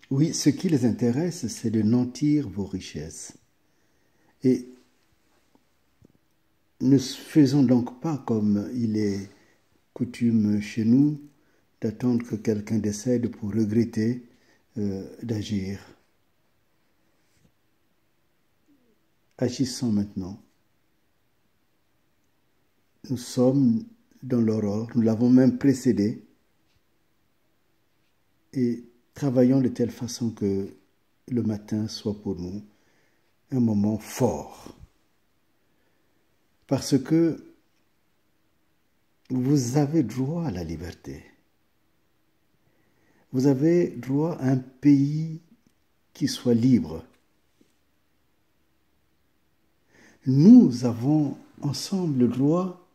Oui, ce qui les intéresse, c'est de nantir vos richesses. Et ne faisons donc pas comme il est coutume chez nous d'attendre que quelqu'un décède pour regretter d'agir. Agissons maintenant. Nous sommes dans l'aurore, nous l'avons même précédé, et travaillons de telle façon que le matin soit pour nous un moment fort. Parce que vous avez droit à la liberté. Vous avez droit à un pays qui soit libre. Nous avons ensemble le droit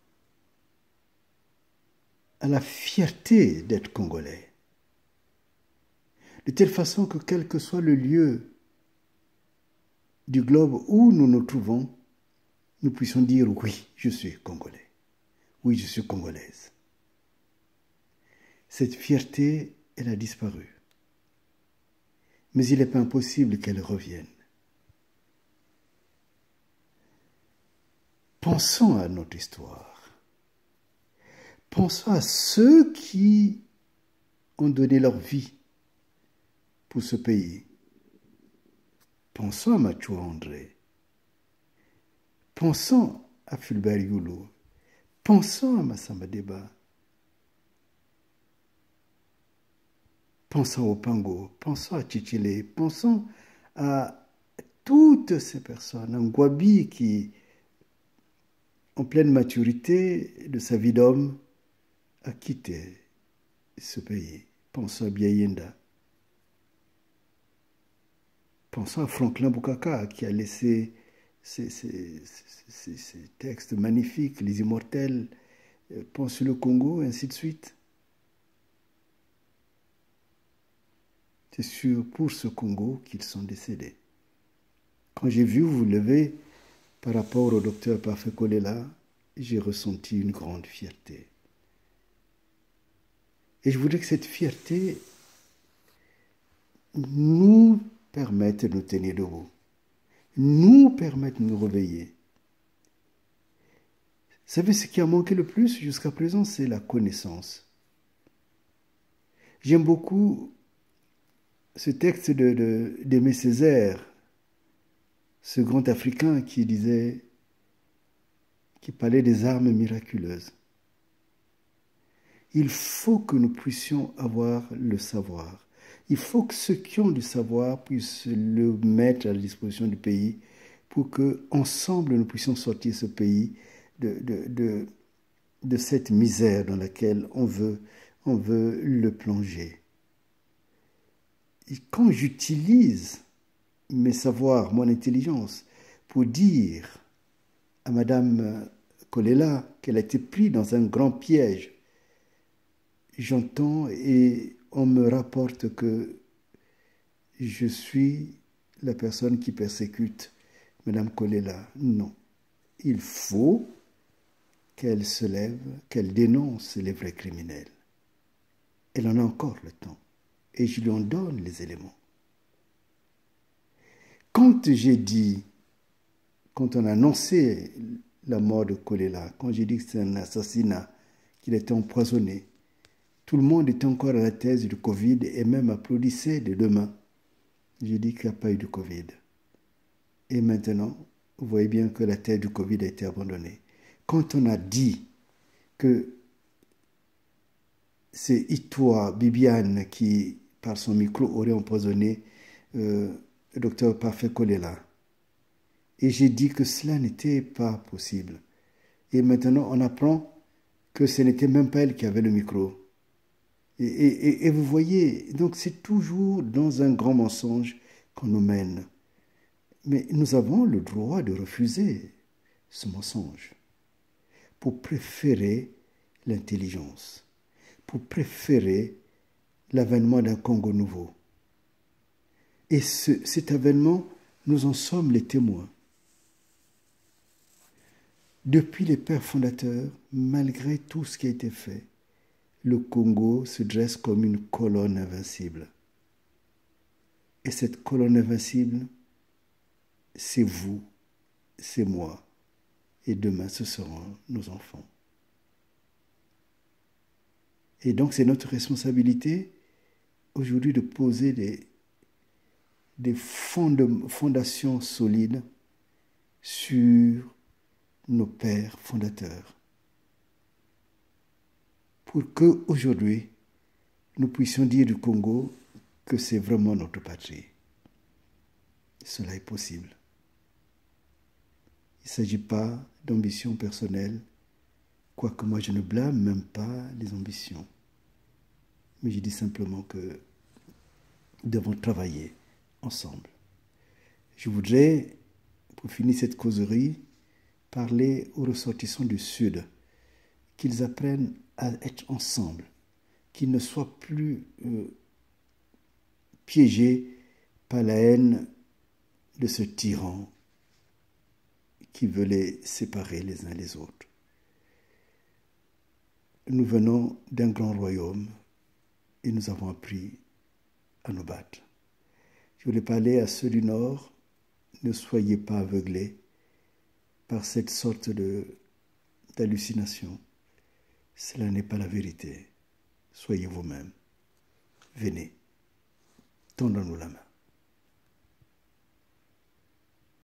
à la fierté d'être Congolais. De telle façon que quel que soit le lieu du globe où nous nous trouvons, nous puissions dire oui, je suis Congolais. Oui, je suis Congolaise. Cette fierté, elle a disparu. Mais il n'est pas impossible qu'elle revienne. Pensons à notre histoire. Pensons à ceux qui ont donné leur vie pour ce pays. Pensons à Mathieu André. Pensons à Fulbert Youlou. Pensons à Massamba Deba. Pensons au Pango. Pensons à Chichile. Pensons à toutes ces personnes. Ngwabi qui, en pleine maturité de sa vie d'homme, a quitté ce pays. Pensons à Biayenda. Pensons à Franklin Bukaka qui a laissé ces textes magnifiques, les immortels, Pense sur le Congo, et ainsi de suite. C'est pour ce Congo qu'ils sont décédés. Quand j'ai vu vous lever par rapport au docteur Parfait Kolela, j'ai ressenti une grande fierté. Et je voudrais que cette fierté nous permette de nous tenir debout, nous permette de nous réveiller. Vous savez, ce qui a manqué le plus jusqu'à présent, c'est la connaissance. J'aime beaucoup ce texte d'Aimé Césaire, ce grand Africain qui parlait des armes miraculeuses. Il faut que nous puissions avoir le savoir. Il faut que ceux qui ont du savoir puissent le mettre à la disposition du pays pour que, ensemble, nous puissions sortir ce pays de cette misère dans laquelle on veut le plonger. Et quand j'utilise mes savoirs, mon intelligence, pour dire à Madame Kolela qu'elle a été prise dans un grand piège, j'entends et on me rapporte que je suis la personne qui persécute Madame Kolela. Non. Il faut qu'elle se lève, qu'elle dénonce les vrais criminels. Elle en a encore le temps. Et je lui en donne les éléments. Quand on a annoncé la mort de Kolela, quand j'ai dit que c'est un assassinat, qu'il était empoisonné, tout le monde était encore à la thèse du Covid et même applaudissait de deux mains. J'ai dit qu'il n'y a pas eu de Covid. Et maintenant, vous voyez bien que la thèse du Covid a été abandonnée. Quand on a dit que c'est Itoa Bibiane qui, par son micro, aurait empoisonné le docteur Parfait Kolela, et j'ai dit que cela n'était pas possible. Et maintenant, on apprend que ce n'était même pas elle qui avait le micro. Et vous voyez, donc c'est toujours dans un grand mensonge qu'on nous mène. Mais nous avons le droit de refuser ce mensonge pour préférer l'intelligence, pour préférer l'avènement d'un Congo nouveau. Et cet avènement, nous en sommes les témoins. Depuis les pères fondateurs, malgré tout ce qui a été fait, le Congo se dresse comme une colonne invincible. Et cette colonne invincible, c'est vous, c'est moi, et demain ce seront nos enfants. Et donc c'est notre responsabilité aujourd'hui de poser des fondations solides sur nos pères fondateurs, pour qu'aujourd'hui, nous puissions dire du Congo que c'est vraiment notre patrie. Cela est possible. Il ne s'agit pas d'ambition personnelle, quoique moi je ne blâme même pas les ambitions. Mais je dis simplement que nous devons travailler ensemble. Je voudrais, pour finir cette causerie, parler aux ressortissants du Sud, qu'ils apprennent à être ensemble, qu'ils ne soient plus piégés par la haine de ce tyran qui veut les séparer les uns les autres. Nous venons d'un grand royaume et nous avons appris à nous battre. Je voulais parler à ceux du Nord, ne soyez pas aveuglés par cette sorte d'hallucination. Cela n'est pas la vérité. Soyez vous-même. Venez, tendons-nous la main.